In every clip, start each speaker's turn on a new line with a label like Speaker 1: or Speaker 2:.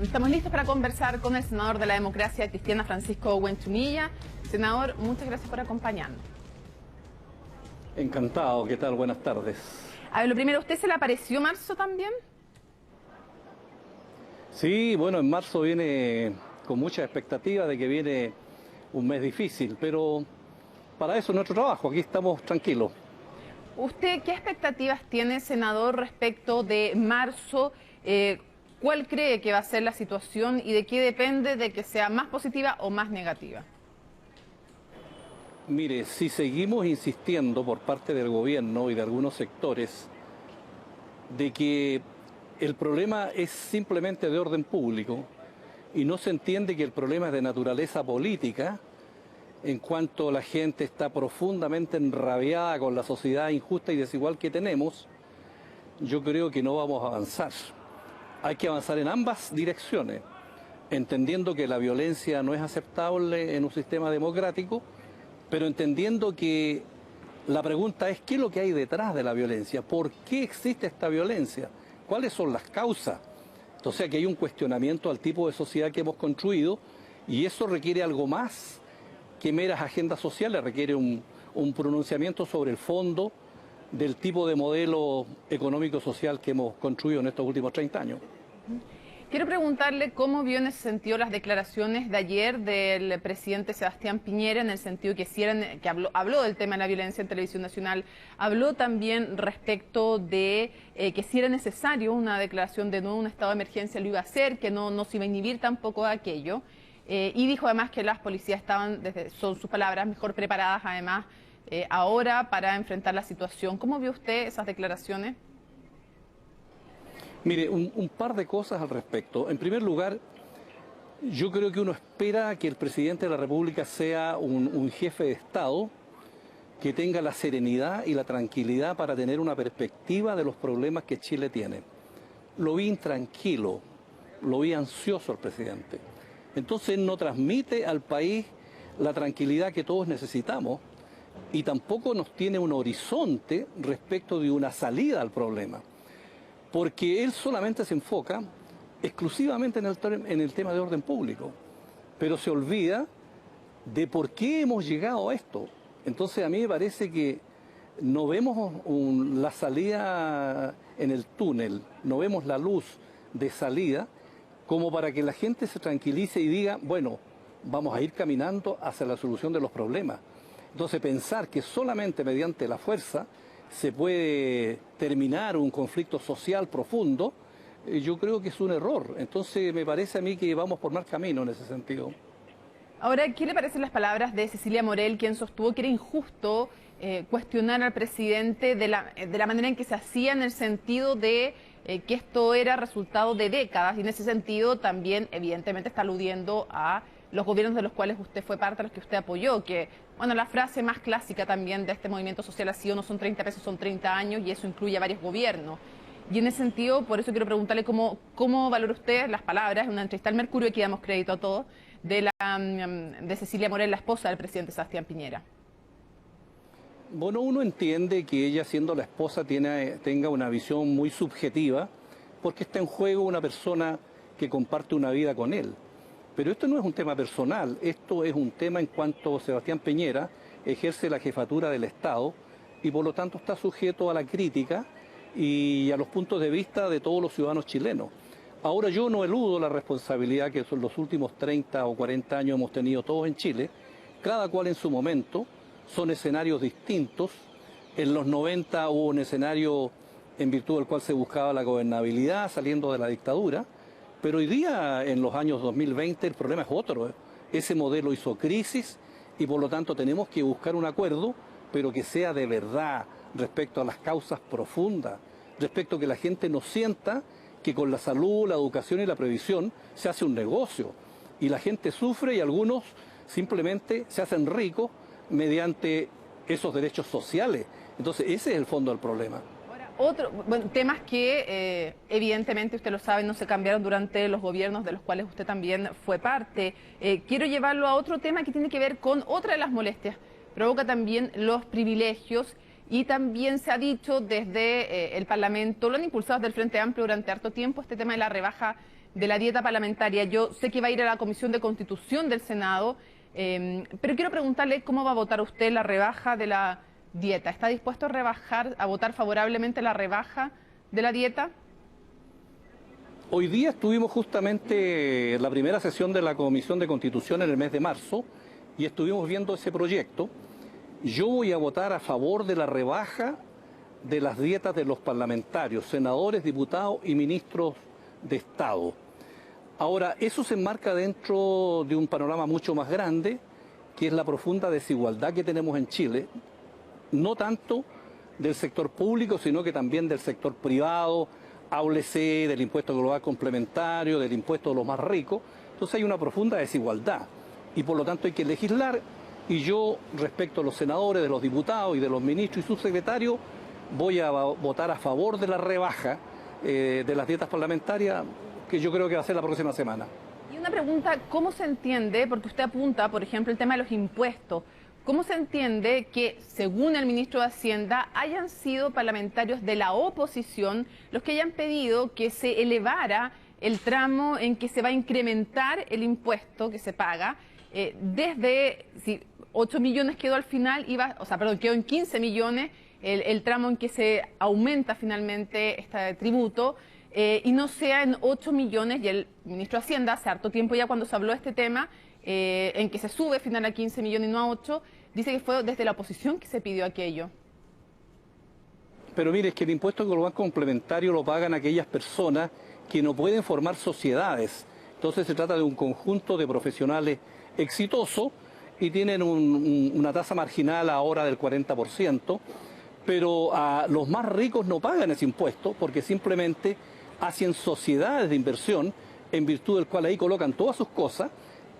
Speaker 1: Estamos listos para conversar con el senador de la democracia cristiana, Francisco Huenchumilla. Senador, muchas gracias por acompañarnos.
Speaker 2: Encantado, ¿qué tal? Buenas tardes.
Speaker 1: A ver, lo primero, ¿usted se le apareció marzo también?
Speaker 2: Sí, bueno, en marzo viene con mucha expectativa de que viene un mes difícil, pero para eso es nuestro trabajo, aquí estamos tranquilos.
Speaker 1: ¿Usted qué expectativas tiene, senador, respecto de marzo? ¿Cuál cree que va a ser la situación y de qué depende de que sea más positiva o más negativa?
Speaker 2: Mire, si seguimos insistiendo por parte del gobierno y de algunos sectores de que el problema es simplemente de orden público y no se entiende que el problema es de naturaleza política, en cuanto la gente está profundamente enrabiada con la sociedad injusta y desigual que tenemos, yo creo que no vamos a avanzar. Hay que avanzar en ambas direcciones, entendiendo que la violencia no es aceptable en un sistema democrático, pero entendiendo que la pregunta es ¿qué es lo que hay detrás de la violencia? ¿Por qué existe esta violencia? ¿Cuáles son las causas? Entonces aquí hay un cuestionamiento al tipo de sociedad que hemos construido y eso requiere algo más que meras agendas sociales, requiere un pronunciamiento sobre el fondo del tipo de modelo económico-social que hemos construido en estos últimos 30 años.
Speaker 1: Quiero preguntarle cómo vio en ese sentido las declaraciones de ayer del presidente Sebastián Piñera, en el sentido que, habló del tema de la violencia en Televisión Nacional, habló también respecto de que si era necesario una declaración de nuevo un estado de emergencia lo iba a hacer, que no se iba a inhibir tampoco de aquello, y dijo además que las policías estaban, son sus palabras, mejor preparadas además ahora para enfrentar la situación. ¿Cómo vio usted esas declaraciones?
Speaker 2: Mire, un par de cosas al respecto. En primer lugar, yo creo que uno espera que el presidente de la República sea un jefe de Estado que tenga la serenidad y la tranquilidad para tener una perspectiva de los problemas que Chile tiene. Lo vi intranquilo, lo vi ansioso al presidente. Entonces no transmite al país la tranquilidad que todos necesitamos y tampoco nos tiene un horizonte respecto de una salida al problema. Porque él solamente se enfoca exclusivamente en el tema de orden público, pero se olvida de por qué hemos llegado a esto. Entonces a mí me parece que no vemos la salida en el túnel, no vemos la luz de salida como para que la gente se tranquilice y diga, bueno, vamos a ir caminando hacia la solución de los problemas. Entonces pensar que solamente mediante la fuerza se puede terminar un conflicto social profundo, yo creo que es un error. Entonces me parece a mí que vamos por mal camino en ese sentido.
Speaker 1: Ahora, ¿qué le parecen las palabras de Cecilia Morel, quien sostuvo que era injusto cuestionar al presidente de la manera en que se hacía, en el sentido de que esto era resultado de décadas? Y en ese sentido también, evidentemente, está aludiendo a los gobiernos de los cuales usted fue parte, a los que usted apoyó, que, bueno, la frase más clásica también de este movimiento social ha sido no son 30 pesos, son 30 años, y eso incluye a varios gobiernos. Y en ese sentido, por eso quiero preguntarle cómo valora usted las palabras, en una entrevista al Mercurio, aquí damos crédito a todos, de Cecilia Morel, la esposa del presidente Sebastián Piñera.
Speaker 2: Bueno, uno entiende que ella, siendo la esposa, tenga una visión muy subjetiva, porque está en juego una persona que comparte una vida con él. Pero esto no es un tema personal, esto es un tema en cuanto Sebastián Piñera ejerce la jefatura del Estado y por lo tanto está sujeto a la crítica y a los puntos de vista de todos los ciudadanos chilenos. Ahora yo no eludo la responsabilidad que son los últimos 30 o 40 años hemos tenido todos en Chile, cada cual en su momento, son escenarios distintos. En los 90 hubo un escenario en virtud del cual se buscaba la gobernabilidad saliendo de la dictadura, pero hoy día, en los años 2020, el problema es otro. Ese modelo hizo crisis y por lo tanto tenemos que buscar un acuerdo, pero que sea de verdad respecto a las causas profundas, respecto a que la gente no sienta que con la salud, la educación y la previsión se hace un negocio y la gente sufre y algunos simplemente se hacen ricos mediante esos derechos sociales. Entonces ese es el fondo del problema.
Speaker 1: Temas que evidentemente, usted lo sabe, no se cambiaron durante los gobiernos de los cuales usted también fue parte. Quiero llevarlo a otro tema que tiene que ver con otra de las molestias. Provoca también los privilegios y también se ha dicho desde el Parlamento, lo han impulsado desde el Frente Amplio durante harto tiempo, este tema de la rebaja de la dieta parlamentaria. Yo sé que va a ir a la Comisión de Constitución del Senado, pero quiero preguntarle cómo va a votar usted la rebaja de la dieta. ¿Está dispuesto a votar favorablemente la rebaja de la dieta?
Speaker 2: Hoy día estuvimos justamente en la primera sesión de la Comisión de Constitución en el mes de marzo y estuvimos viendo ese proyecto. Yo voy a votar a favor de la rebaja de las dietas de los parlamentarios, senadores, diputados y ministros de Estado. Ahora, eso se enmarca dentro de un panorama mucho más grande, que es la profunda desigualdad que tenemos en Chile, no tanto del sector público, sino que también del sector privado, háblese del impuesto global complementario, del impuesto de los más ricos. Entonces hay una profunda desigualdad y por lo tanto hay que legislar, y yo respecto a los senadores, de los diputados y de los ministros y subsecretarios voy a votar a favor de la rebaja de las dietas parlamentarias, que yo creo que va a ser la próxima semana.
Speaker 1: Y una pregunta, ¿cómo se entiende? Porque usted apunta, por ejemplo, el tema de los impuestos. ¿Cómo se entiende que, según el ministro de Hacienda, hayan sido parlamentarios de la oposición los que hayan pedido que se elevara el tramo en que se va a incrementar el impuesto que se paga? Desde, si 8 millones quedó al final, quedó en 15 millones el tramo en que se aumenta finalmente este tributo, y no sea en 8 millones, y el ministro de Hacienda, hace harto tiempo ya cuando se habló de este tema, en que se sube final a 15 millones y no a 8, dice que fue desde la oposición que se pidió aquello.
Speaker 2: Pero mire, es que el impuesto global complementario lo pagan aquellas personas que no pueden formar sociedades. Entonces se trata de un conjunto de profesionales exitosos y tienen una tasa marginal ahora del 40%, pero a los más ricos no pagan ese impuesto porque simplemente hacen sociedades de inversión en virtud del cual ahí colocan todas sus cosas,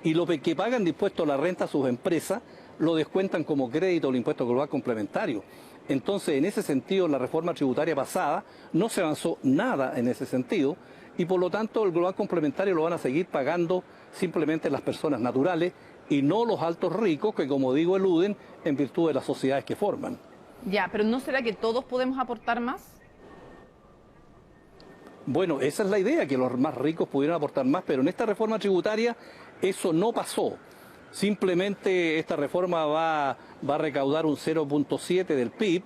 Speaker 2: y lo que pagan de impuesto a la renta a sus empresas lo descuentan como crédito el impuesto global complementario. Entonces, en ese sentido, en la reforma tributaria pasada no se avanzó nada en ese sentido, y por lo tanto el global complementario lo van a seguir pagando simplemente las personas naturales y no los altos ricos que, como digo, eluden en virtud de las sociedades que forman.
Speaker 1: Ya, pero ¿no será que todos podemos aportar más?
Speaker 2: Bueno, esa es la idea, que los más ricos pudieran aportar más, pero en esta reforma tributaria eso no pasó. Simplemente esta reforma va a recaudar un 0,7 del PIB,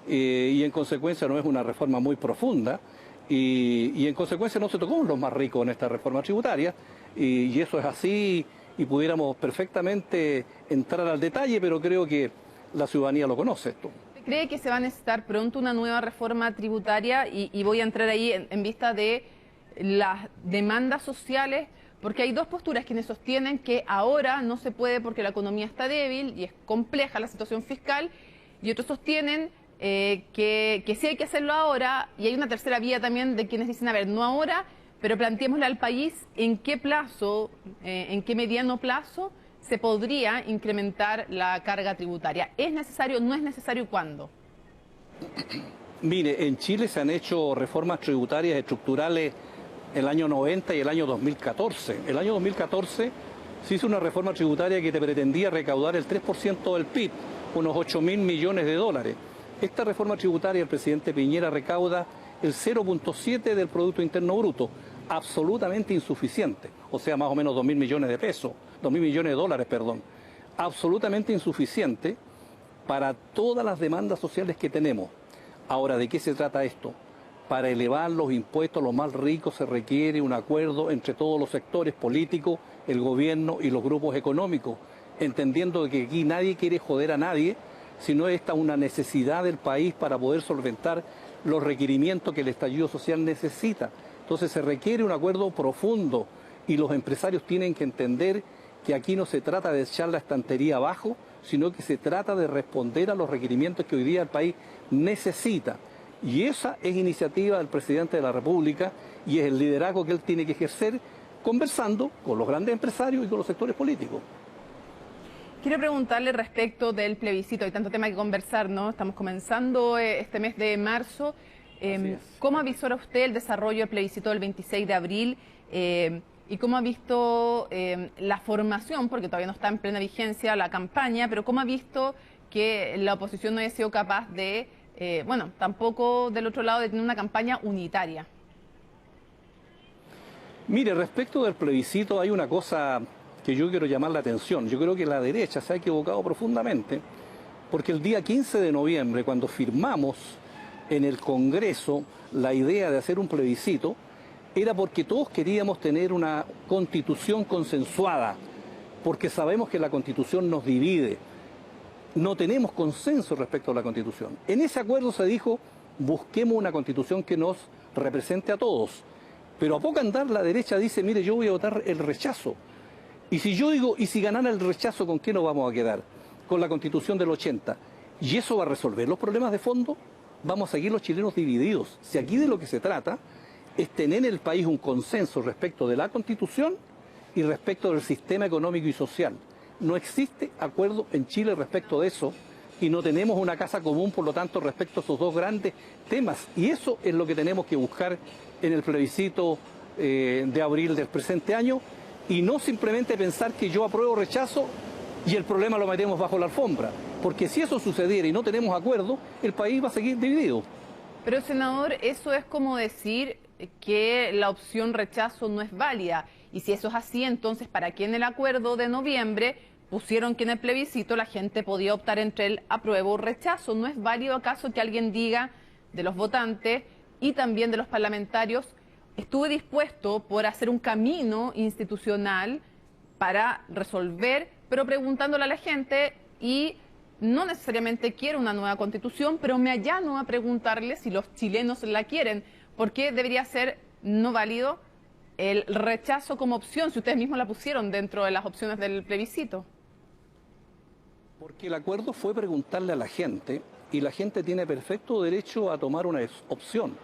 Speaker 2: y en consecuencia no es una reforma muy profunda, y en consecuencia no se tocó a los más ricos en esta reforma tributaria, y eso es así, y pudiéramos perfectamente entrar al detalle, pero creo que la ciudadanía lo conoce esto.
Speaker 1: ¿Cree que se va a necesitar pronto una nueva reforma tributaria? Y voy a entrar ahí en vista de las demandas sociales, porque hay dos posturas quienes sostienen que ahora no se puede porque la economía está débil y es compleja la situación fiscal, y otros sostienen que sí hay que hacerlo ahora, y hay una tercera vía también de quienes dicen, a ver, no ahora, pero planteémosle al país en qué plazo, en qué mediano plazo se podría incrementar la carga tributaria. ¿Es necesario, no es necesario, cuándo?
Speaker 2: Mire, en Chile se han hecho reformas tributarias estructurales el año 90 y el año 2014. El año 2014 se hizo una reforma tributaria que te pretendía recaudar el 3% del PIB, unos 8.000 millones de dólares. Esta reforma tributaria, el presidente Piñera recauda el 0,7 del Producto Interno Bruto, absolutamente insuficiente, o sea, más o menos 2.000 millones de pesos, 2.000 millones de dólares, perdón, absolutamente insuficiente para todas las demandas sociales que tenemos. Ahora, ¿de qué se trata esto? Para elevar los impuestos a los más ricos se requiere un acuerdo entre todos los sectores políticos, el gobierno y los grupos económicos, entendiendo que aquí nadie quiere joder a nadie, sino esta una necesidad del país para poder solventar los requerimientos que el estallido social necesita. Entonces se requiere un acuerdo profundo, y los empresarios tienen que entender que aquí no se trata de echar la estantería abajo, sino que se trata de responder a los requerimientos que hoy día el país necesita. Y esa es iniciativa del presidente de la República, y es el liderazgo que él tiene que ejercer conversando con los grandes empresarios y con los sectores políticos.
Speaker 1: Quiero preguntarle respecto del plebiscito. Hay tanto tema que conversar, ¿no? Estamos comenzando este mes de marzo. ¿Cómo avisora usted el desarrollo del plebiscito del 26 de abril? ¿Y cómo ha visto la formación, porque todavía no está en plena vigencia la campaña, pero cómo ha visto que la oposición no haya sido capaz de, tampoco del otro lado, de tener una campaña unitaria?
Speaker 2: Mire, respecto del plebiscito hay una cosa que yo quiero llamar la atención. Yo creo que la derecha se ha equivocado profundamente, porque el día 15 de noviembre, cuando firmamos en el Congreso la idea de hacer un plebiscito, era porque todos queríamos tener una constitución consensuada, porque sabemos que la constitución nos divide. No tenemos consenso respecto a la constitución. En ese acuerdo se dijo, busquemos una constitución que nos represente a todos. Pero a poco andar la derecha dice, mire, yo voy a votar el rechazo. Y si yo digo, y si ganara el rechazo, ¿con qué nos vamos a quedar? Con la Constitución del 80. ¿Y eso va a resolver los problemas de fondo? Vamos a seguir los chilenos divididos. Si aquí de lo que se trata es tener en el país un consenso respecto de la Constitución y respecto del sistema económico y social. No existe acuerdo en Chile respecto de eso y no tenemos una casa común, por lo tanto, respecto a esos dos grandes temas. Y eso es lo que tenemos que buscar en el plebiscito de abril del presente año, y no simplemente pensar que yo apruebo o rechazo y el problema lo metemos bajo la alfombra. Porque si eso sucediera y no tenemos acuerdo, el país va a seguir dividido.
Speaker 1: Pero, senador, eso es como decir que la opción rechazo no es válida. Y si eso es así, entonces, ¿para qué en el acuerdo de noviembre pusieron que en el plebiscito la gente podía optar entre el apruebo o rechazo? ¿No es válido acaso que alguien diga de los votantes y también de los parlamentarios, estuve dispuesto por hacer un camino institucional para resolver, pero preguntándole a la gente, y no necesariamente quiero una nueva constitución, pero me allano a preguntarle si los chilenos la quieren? ¿Por qué debería ser no válido el rechazo como opción, si ustedes mismos la pusieron dentro de las opciones del plebiscito?
Speaker 2: Porque el acuerdo fue preguntarle a la gente, y la gente tiene perfecto derecho a tomar una opción.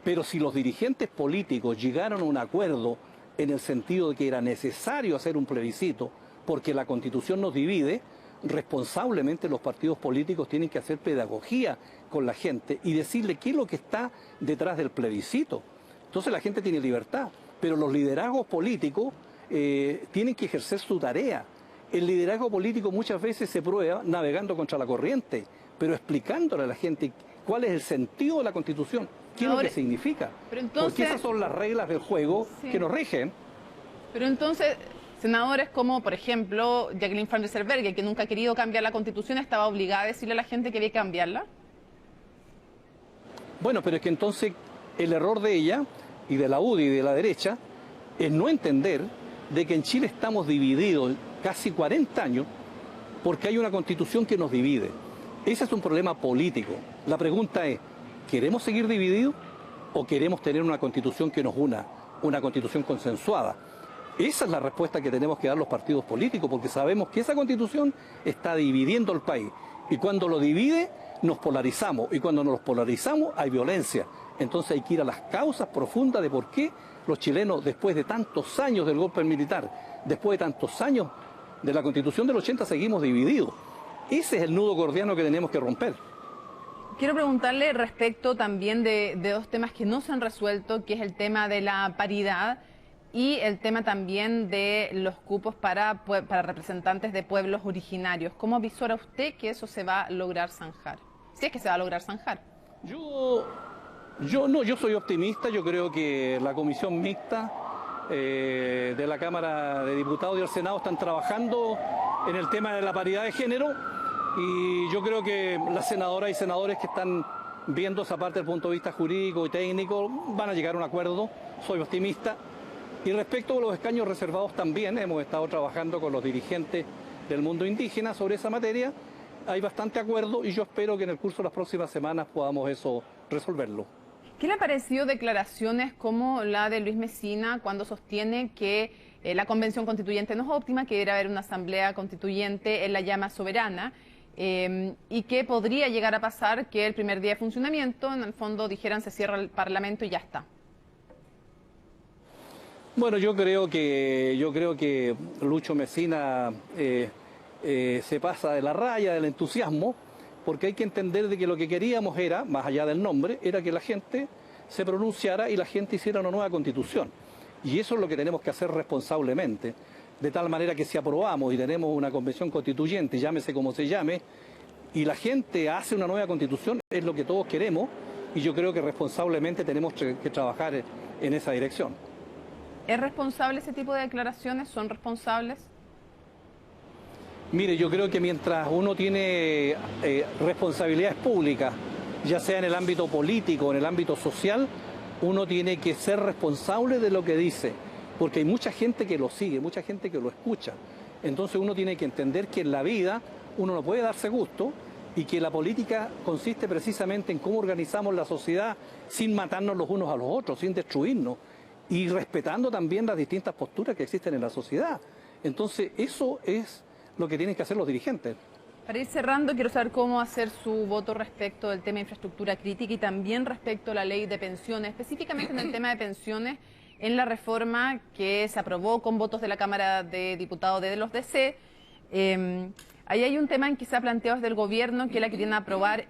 Speaker 2: Pero si los dirigentes políticos llegaron a un acuerdo en el sentido de que era necesario hacer un plebiscito porque la Constitución nos divide, responsablemente los partidos políticos tienen que hacer pedagogía con la gente y decirle qué es lo que está detrás del plebiscito. Entonces la gente tiene libertad, pero los liderazgos políticos tienen que ejercer su tarea. El liderazgo político muchas veces se prueba navegando contra la corriente, pero explicándole a la gente cuál es el sentido de la Constitución, qué es lo que significa.
Speaker 1: Pero entonces,
Speaker 2: porque esas son las reglas del juego que nos rigen.
Speaker 1: Pero entonces, senadores como, por ejemplo, Jacqueline van Rysselberghe, que nunca ha querido cambiar la Constitución, ¿estaba obligada a decirle a la gente que había que cambiarla?
Speaker 2: Bueno, pero es que entonces el error de ella y de la UDI y de la derecha es no entender de que en Chile estamos divididos casi 40 años porque hay una Constitución que nos divide. Ese es un problema político. La pregunta es, ¿queremos seguir divididos o queremos tener una Constitución que nos una, una Constitución consensuada? Esa es la respuesta que tenemos que dar los partidos políticos, porque sabemos que esa Constitución está dividiendo el país. Y cuando lo divide, nos polarizamos. Y cuando nos polarizamos, hay violencia. Entonces hay que ir a las causas profundas de por qué los chilenos, después de tantos años del golpe militar, después de tantos años de la Constitución del 80, seguimos divididos. Ese es el nudo gordiano que tenemos que romper.
Speaker 1: Quiero preguntarle respecto también de dos temas que no se han resuelto, que es el tema de la paridad y el tema también de los cupos para representantes de pueblos originarios. ¿Cómo avisora usted que eso se va a lograr zanjar? Si es que se va a lograr zanjar.
Speaker 2: Yo soy optimista. Yo creo que la comisión mixta de la Cámara de Diputados y del Senado están trabajando en el tema de la paridad de género, y yo creo que las senadoras y senadores que están viendo esa parte desde el punto de vista jurídico y técnico van a llegar a un acuerdo. Soy optimista. Y respecto a los escaños reservados también hemos estado trabajando con los dirigentes del mundo indígena sobre esa materia. Hay bastante acuerdo y yo espero que en el curso de las próximas semanas podamos eso resolverlo.
Speaker 1: ¿Qué le ha parecido declaraciones como la de Luis Mesina cuando sostiene que la Convención Constituyente no es óptima, que debería haber una asamblea constituyente en la llama soberana, y que podría llegar a pasar que el primer día de funcionamiento, en el fondo, dijeran se cierra el Parlamento y ya está?
Speaker 2: Bueno, yo creo que Lucho Mesina se pasa de la raya del entusiasmo, porque hay que entender de que lo que queríamos era, más allá del nombre, era que la gente se pronunciara y la gente hiciera una nueva Constitución. Y eso es lo que tenemos que hacer responsablemente, de tal manera que si aprobamos y tenemos una convención constituyente, llámese como se llame, y la gente hace una nueva Constitución, es lo que todos queremos, y yo creo que responsablemente tenemos que trabajar en esa dirección.
Speaker 1: ¿Es responsable ese tipo de declaraciones? ¿Son responsables?
Speaker 2: Mire, yo creo que mientras uno tiene responsabilidades públicas, ya sea en el ámbito político o en el ámbito social, uno tiene que ser responsable de lo que dice, porque hay mucha gente que lo sigue, mucha gente que lo escucha. Entonces uno tiene que entender que en la vida uno no puede darse gusto y que la política consiste precisamente en cómo organizamos la sociedad sin matarnos los unos a los otros, sin destruirnos y respetando también las distintas posturas que existen en la sociedad. Entonces eso es lo que tienen que hacer los dirigentes.
Speaker 1: Para ir cerrando, quiero saber cómo hacer su voto respecto del tema de infraestructura crítica y también respecto a la ley de pensiones, específicamente en el tema de pensiones, en la reforma que se aprobó con votos de la Cámara de Diputados de los DC. Ahí hay un tema en que se ha planteado desde el gobierno que la querían aprobar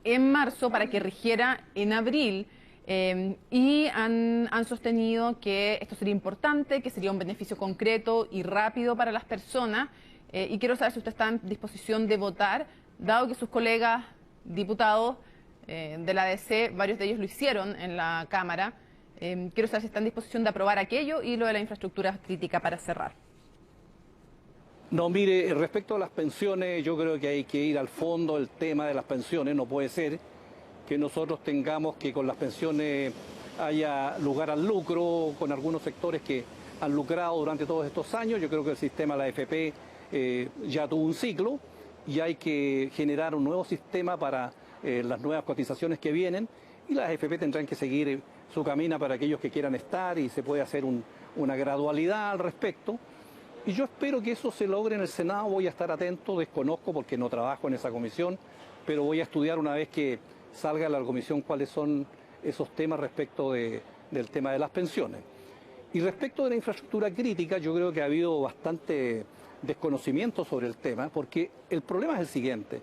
Speaker 1: en marzo para que rigiera en abril. Y han sostenido que esto sería importante, que sería un beneficio concreto y rápido para las personas. Y quiero saber si usted está en disposición de votar, dado que sus colegas diputados de la ADC, varios de ellos lo hicieron en la Cámara. Quiero saber si está en disposición de aprobar aquello y lo de la infraestructura crítica para cerrar.
Speaker 2: No, mire, respecto a las pensiones, yo creo que hay que ir al fondo del tema de las pensiones. No puede ser que nosotros tengamos que con las pensiones haya lugar al lucro, con algunos sectores que han lucrado durante todos estos años. Yo creo que el sistema de la AFP ya tuvo un ciclo y hay que generar un nuevo sistema para las nuevas cotizaciones que vienen, y las AFP tendrán que seguir su camino para aquellos que quieran estar, y se puede hacer una gradualidad al respecto. Y yo espero que eso se logre en el Senado. Voy a estar atento, desconozco porque no trabajo en esa comisión, pero voy a estudiar una vez que salga a la comisión cuáles son esos temas respecto del tema de las pensiones. Y respecto de la infraestructura crítica, yo creo que ha habido bastante desconocimiento sobre el tema, porque el problema es el siguiente.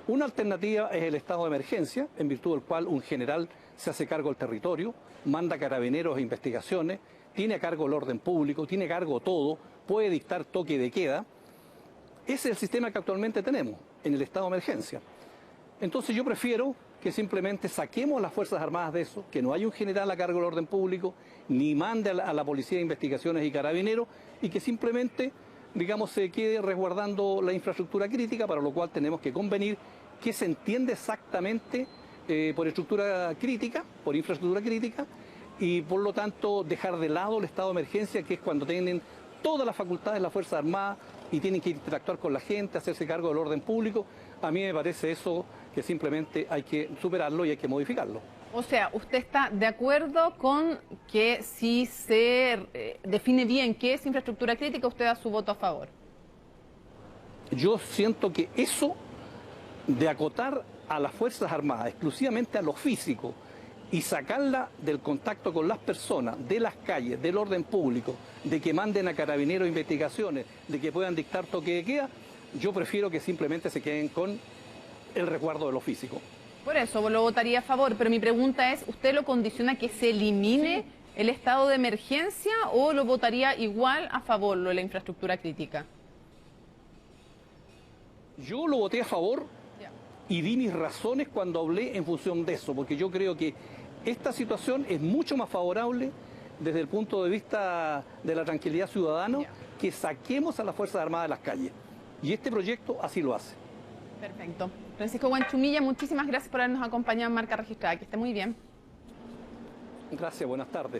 Speaker 2: Una alternativa es el estado de emergencia, en virtud del cual un general se hace cargo del territorio, manda carabineros e investigaciones, tiene a cargo el orden público, tiene a cargo todo, puede dictar toque de queda. Ese es el sistema que actualmente tenemos en el estado de emergencia. Entonces yo prefiero que simplemente saquemos a las Fuerzas Armadas de eso, que no haya un general a cargo del orden público, ni mande a la Policía de Investigaciones y Carabineros, y que simplemente, digamos, se quede resguardando la infraestructura crítica, para lo cual tenemos que convenir qué se entiende exactamente por estructura crítica, por infraestructura crítica, y por lo tanto dejar de lado el estado de emergencia, que es cuando tienen todas las facultades de las Fuerzas Armadas y tienen que interactuar con la gente, hacerse cargo del orden público. A mí me parece eso que simplemente hay que superarlo y hay que modificarlo.
Speaker 1: O sea, ¿usted está de acuerdo con que si se define bien qué es infraestructura crítica, usted da su voto a favor?
Speaker 2: Yo siento que eso de acotar a las Fuerzas Armadas exclusivamente a lo físico y sacarla del contacto con las personas, de las calles, del orden público, de que manden a carabineros investigaciones, de que puedan dictar toque de queda, yo prefiero que simplemente se queden con el resguardo de lo físico.
Speaker 1: Por eso lo votaría a favor, pero mi pregunta es, ¿usted lo condiciona a que se elimine el estado de emergencia o lo votaría igual a favor, lo de la infraestructura crítica?
Speaker 2: Yo lo voté a favor y di mis razones cuando hablé en función de eso, porque yo creo que esta situación es mucho más favorable desde el punto de vista de la tranquilidad ciudadana, que saquemos a las Fuerzas Armadas de las calles. Y este proyecto así lo hace.
Speaker 1: Perfecto. Francisco Guanchumilla, muchísimas gracias por habernos acompañado en Marca Registrada. Que esté muy bien.
Speaker 2: Gracias, buenas tardes.